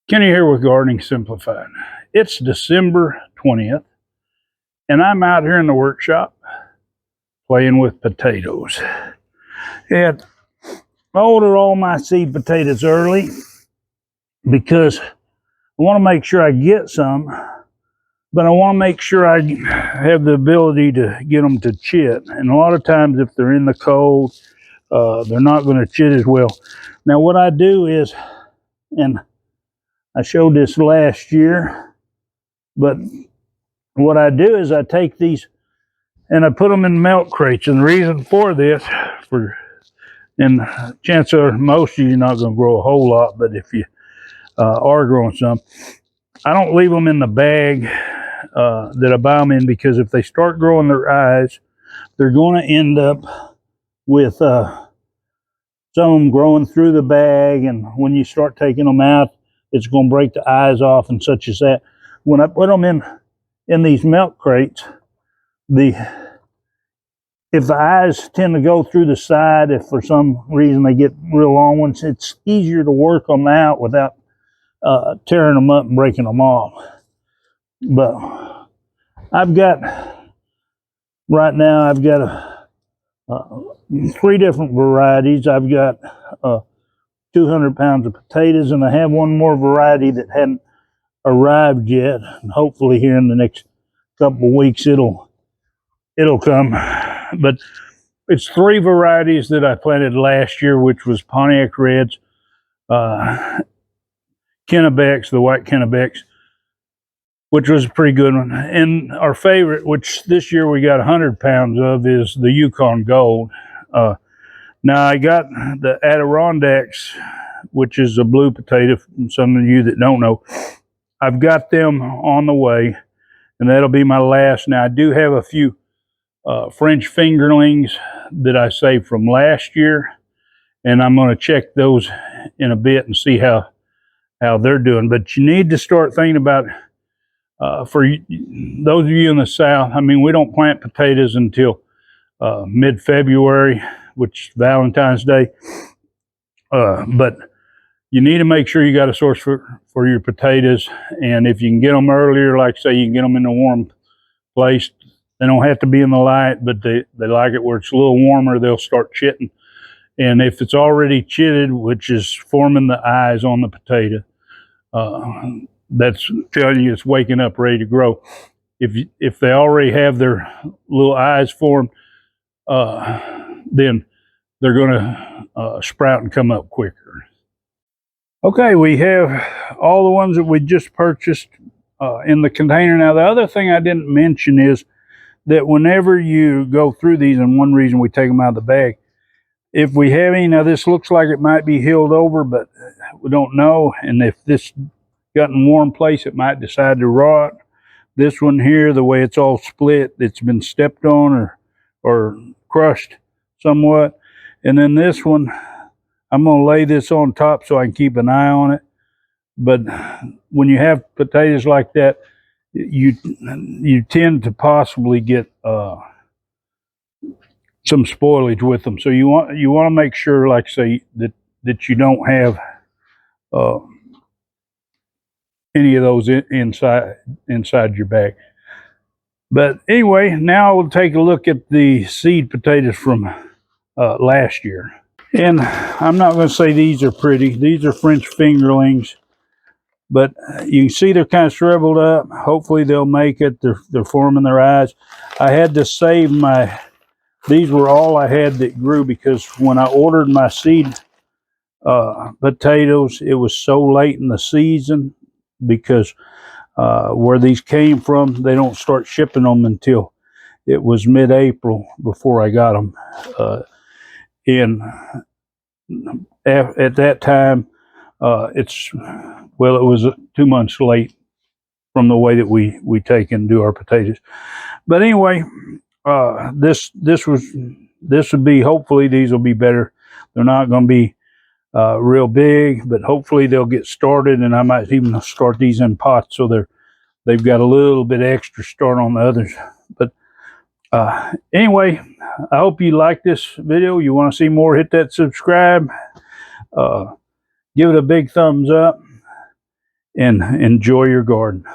Kenny here with Gardening Simplified. It's December 20th, and I'm out here in the workshop playing with potatoes. And I ordered all my seed potatoes early because I want to make sure I get some, but I want to make sure I have the ability to get them to chit. And a lot of times, if they're in the cold, they're not going to chit as well. Now, what I do is, and I showed this last year, but what I do is I take these and I put them in milk crates. And the reason for this, and chances are most of you are not going to grow a whole lot, but if you are growing some, I don't leave them in the bag that I buy them in, because if they start growing their eyes, they're going to end up with some of them growing through the bag, and when you start taking them out, it's going to break the eyes off and such as that. When I put them in these milk crates, if the eyes tend to go through the side, if for some reason they get real long ones, it's easier to work them out without tearing them up and breaking them off. But right now I've got 3 different varieties. I've got 200 pounds of potatoes, and I have one more variety that hadn't arrived yet. And hopefully here in the next couple of weeks it'll come. But it's 3 varieties that I planted last year, which was Pontiac Reds, Kennebecs, the white Kennebecs, which was a pretty good one. And our favorite, which this year we got 100 pounds of, is the Yukon Gold. Now I got the Adirondacks, which is a blue potato, from some of you that don't know. I've got them on the way, and that'll be my last. Now I do have a few French fingerlings that I saved from last year, and I'm going to check those in a bit and see how they're doing. But you need to start thinking about, for those of you in the South, I mean, we don't plant potatoes until mid-February, which is Valentine's Day. But you need to make sure you got a source for your potatoes. And if you can get them earlier, like say you can get them in a warm place, they don't have to be in the light, but they like it where it's a little warmer, they'll start chitting. And if it's already chitted, which is forming the eyes on the potato, that's telling you it's waking up, ready to grow. If they already have their little eyes formed, then they're going to sprout and come up quicker. Okay, we have all the ones that we just purchased in the container. Now, the other thing I didn't mention is that whenever you go through these, and one reason we take them out of the bag, if we have any, now this looks like it might be healed over, but we don't know. And if this got in a warm place, it might decide to rot. This one here, the way it's all split, it's been stepped on or crushed somewhat. And then this one, I'm going to lay this on top so I can keep an eye on it. But when you have potatoes like that, you tend to possibly get some spoilage with them. So you want to make sure, like say, that you don't have any of those inside your bag. But anyway, now we'll take a look at the seed potatoes from last year. And I'm not going to say these are pretty. These are French fingerlings. But you can see they're kind of shriveled up. Hopefully they'll make it. They're forming their eyes. I had to save these were all I had that grew, because when I ordered my seed potatoes, it was so late in the season, because where these came from, they don't start shipping them until it was mid-April before I got them. At that time, it was 2 months late from the way that we take and do our potatoes. But anyway, this would be, hopefully these will be better. They're not going to be real big, but hopefully they'll get started, and I might even start these in pots so they've got a little bit extra start on the others. But anyway, I hope you like this video. You want to see more, hit that subscribe. Give it a big thumbs up. and enjoy your garden.